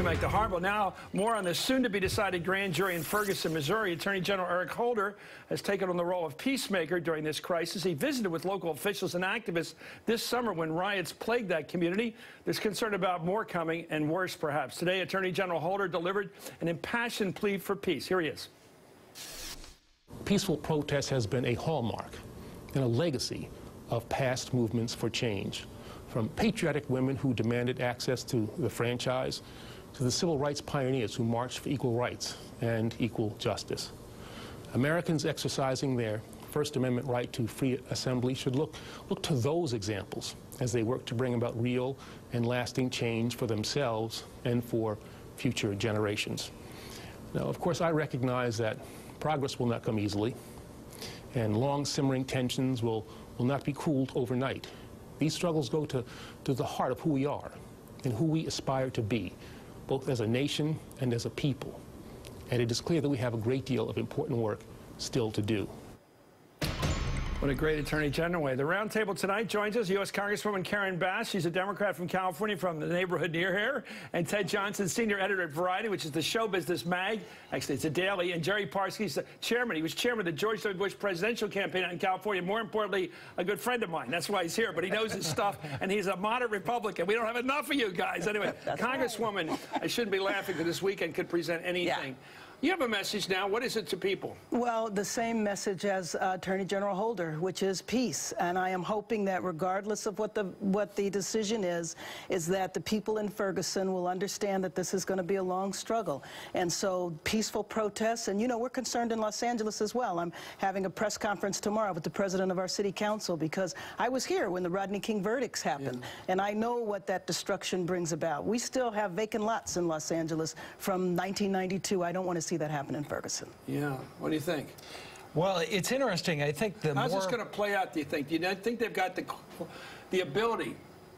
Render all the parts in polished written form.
Welcome back to Hardball. Now, more on the soon-to-be-decided grand jury in Ferguson, Missouri. Attorney General Eric Holder has taken on the role of peacemaker during this crisis. He visited with local officials and activists this summer when riots plagued that community. There's concern about more coming and worse, perhaps. Today, Attorney General Holder delivered an impassioned plea for peace. Here he is. Peaceful protest has been a hallmark and a legacy of past movements for change, from patriotic women who demanded access to the franchise to the civil rights pioneers who marched for equal rights and equal justice. Americans exercising their First Amendment right to free assembly should look to those examples as they work to bring about real and lasting change for themselves and for future generations. Now, of course, I recognize that progress will not come easily, and long simmering tensions will not be cooled overnight. These struggles go to the heart of who we are and who we aspire to be, both as a nation and as a people. And it is clear that we have a great deal of important work still to do. What a great Attorney General way. The roundtable tonight joins us U.S. Congresswoman Karen Bass. She's a Democrat from California, from the neighborhood near here. And Ted Johnson, senior editor at Variety, which is the show business mag. Actually, it's a daily. And Jerry Parsky's the chairman. He was chairman of the George W. Bush presidential campaign out in California. More importantly, a good friend of mine. That's why he's here. But he knows his stuff, and he's a moderate Republican. We don't have enough of you guys. Anyway, Congresswoman, right. I shouldn't be laughing because this weekend could present anything. Yeah. You have a message now. What is it to people? Well, the same message as Attorney General Holder, which is peace. And I am hoping that regardless of what the decision is that the people in Ferguson will understand that this is going to be a long struggle. And so peaceful protests, and you know, we're concerned in Los Angeles as well. I'm having a press conference tomorrow with the president of our city council because I was here when the Rodney King verdicts happened. Yeah. And I know what that destruction brings about. We still have vacant lots in Los Angeles from 1992. I don't want to see that happen in Ferguson. Yeah. What do you think? Well, it's interesting. I think how's this going to play out, do you think? Do you think they've got the ability,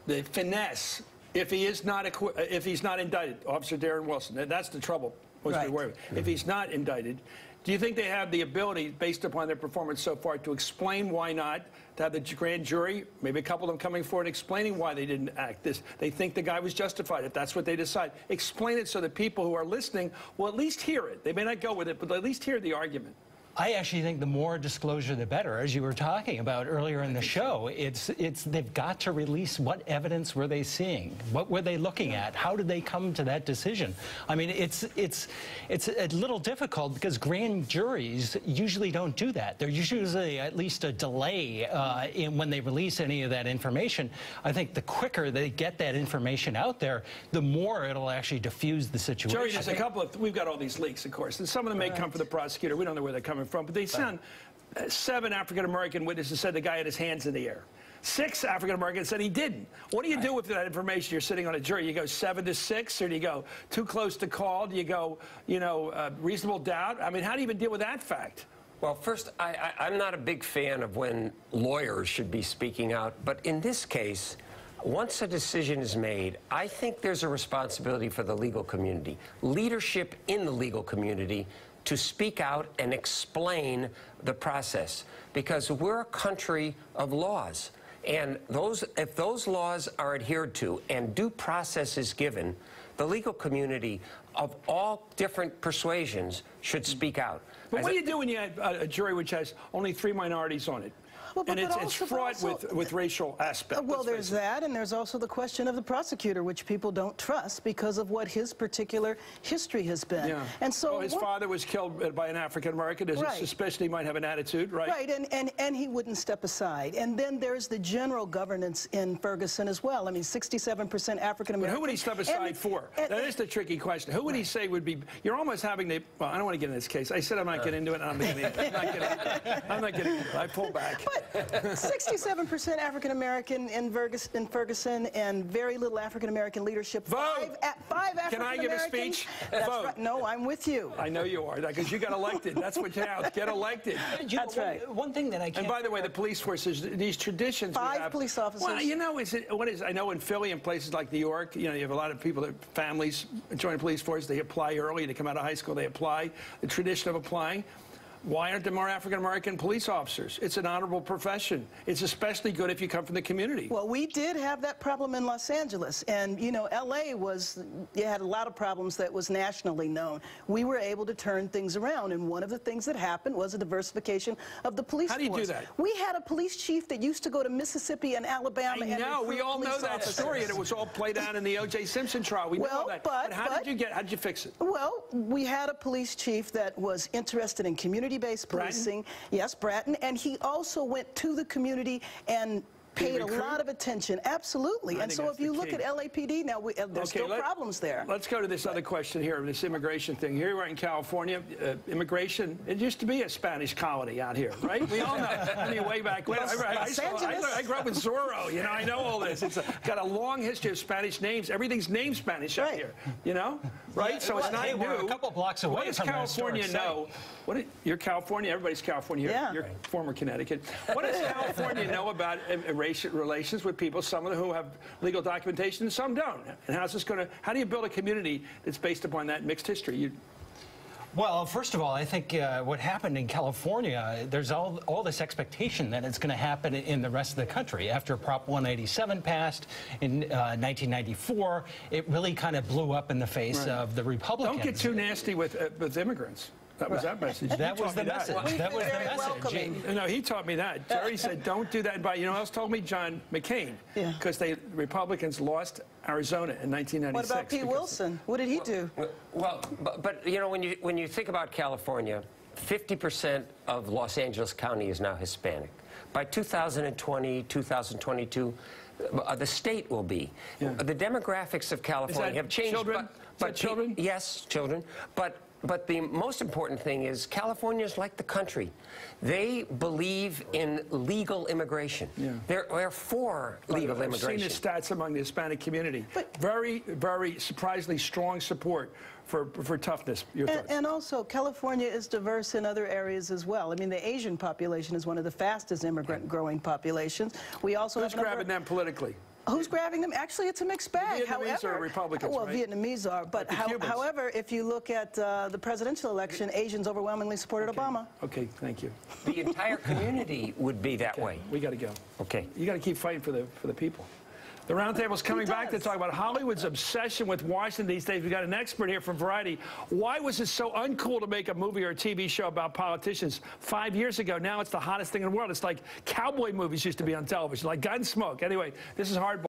the finesse, if he's not indicted, Officer Darren Wilson? That's the trouble. Right. If he's not indicted, do you think they have the ability, based upon their performance so far, to explain why not, to have the grand jury, maybe a couple of them coming forward, explaining why they didn't act this? They think the guy was justified, if that's what they decide. Explain it so that people who are listening will at least hear it. They may not go with it, but they'll at least hear the argument. I actually think the more disclosure, the better. As you were talking about earlier in the show, they've got to release what evidence were they seeing, what were they looking at, how did they come to that decision? I mean, it's a little difficult because grand juries usually don't do that. There's usually at least a delay when they release any of that information. I think the quicker they get that information out there, the more it'll actually diffuse the situation. Jerry, there's a couple of, we've got all these leaks, of course, and some of them may come from the prosecutor. We don't know where they're coming from, but they sound 7 African-American witnesses said the guy had his hands in the air. 6 African-Americans said he didn't. What do you do with that information? You're sitting on a jury. You go 7 to 6, or do you go too close to call? Do you go, you know, reasonable doubt? I mean, how do you even deal with that fact? Well, first, I'm not a big fan of when lawyers should be speaking out, but in this case, once a decision is made, I think there's a responsibility for the legal community, leadership in the legal community, to speak out and explain the process, because we're a country of laws, and if those laws are adhered to and due process is given, the legal community of all different persuasions should speak out. But what do you do when you have a jury which has only 3 minorities on it? Well, and it's fraught with racial aspects. Well, there's that, and there's also the question of the prosecutor, which people don't trust because of what his particular history has been. Yeah. And so, well, his father was killed by an African-American. There's a suspicion he might have an attitude, right? Right, and he wouldn't step aside. And then there's the general governance in Ferguson as well. I mean, 67% African-American. But who would he step aside for? That is the tricky question. Who would he say would be? You're almost having the. Well, I don't want to get into this case. I said I'm not getting into it. I'm not getting into it. I pull back. But 67% African-American in Ferguson, and very little African-American leadership. Vote! 5 African-Americans. Can I give a speech? Vote. Right. No, I'm with you. I know you are, because you got elected. That's what counts. Get elected. That's right. One thing that I can't... And by the way, the police forces, these traditions 5 police officers. Well, you know, I know in Philly and places like New York, you know, you have a lot of people that families join the police force. They apply early. They come out of high school. They apply. The tradition of applying. Why aren't there more African-American police officers? It's an honorable profession. It's especially good if you come from the community. Well, we did have that problem in Los Angeles. And, you know, L.A. had a lot of problems that was nationally known. We were able to turn things around. And one of the things that happened was a diversification of the police force. How do you do that? We had a police chief that used to go to Mississippi and Alabama. I know. We all know that story. And it was all played out in the O.J. Simpson trial. We know that. But how did you fix it? Well, we had a police chief that was interested in community-based policing. Yes, Bratton. And he also went to the community and paid a lot of attention. Absolutely. And so if you look at LAPD now, there's still problems there. Let's go to this other question here, this immigration thing. Here we are in California. Immigration, it used to be a Spanish colony out here, right? We all know. I mean, way back when. I grew up in Zorro. You know, I know all this. It's got a long history of Spanish names. Everything's named Spanish out here, you know? Right? Yeah, so it's not new. We're a couple blocks away what does from California know? You're California. Everybody's California here. Yeah. You're former Connecticut. What does California know about relations with people, some of them who have legal documentation and some don't? And how's this going to, how do you build a community that's based upon that mixed history? Well, first of all, I think what happened in California, there's all this expectation that it's going to happen in the rest of the country. After Prop 187 passed in 1994, it really kind of blew up in the face of the Republicans. Don't get too nasty with immigrants. That was that message. That was the message. That was the message. No, he taught me that. Jerry said, don't do that. But you know who else told me? John McCain. Because the Republicans lost Arizona in 1996. What about Pete Wilson? What did he do? Well, but you know, when you think about California, 50% of Los Angeles County is now Hispanic. By 2020, 2022, the state will be. The demographics of California have changed. Children? But children? Yes, children. But the most important thing is California is like the country. They believe in legal immigration. They're for legal immigration. I've seen the stats among the Hispanic community. Very, very surprisingly strong support for toughness. Your thoughts? And also, California is diverse in other areas as well. I mean, the Asian population is one of the fastest immigrant growing populations. We also Who's grabbing them politically? Who's grabbing them? Actually, it's a mixed bag. The Vietnamese are Republicans, well, right? Vietnamese are. But however, if you look at the presidential election, Asians overwhelmingly supported Obama. Okay, thank you. The entire community would be that way. We got to go. Okay. You got to keep fighting for the people. The roundtable's coming back to talk about Hollywood's obsession with Washington these days. We got an expert here from Variety. Why was it so uncool to make a movie or a TV show about politicians 5 years ago? Now it's the hottest thing in the world. It's like cowboy movies used to be on television, like Gunsmoke. Anyway, this is Hardball.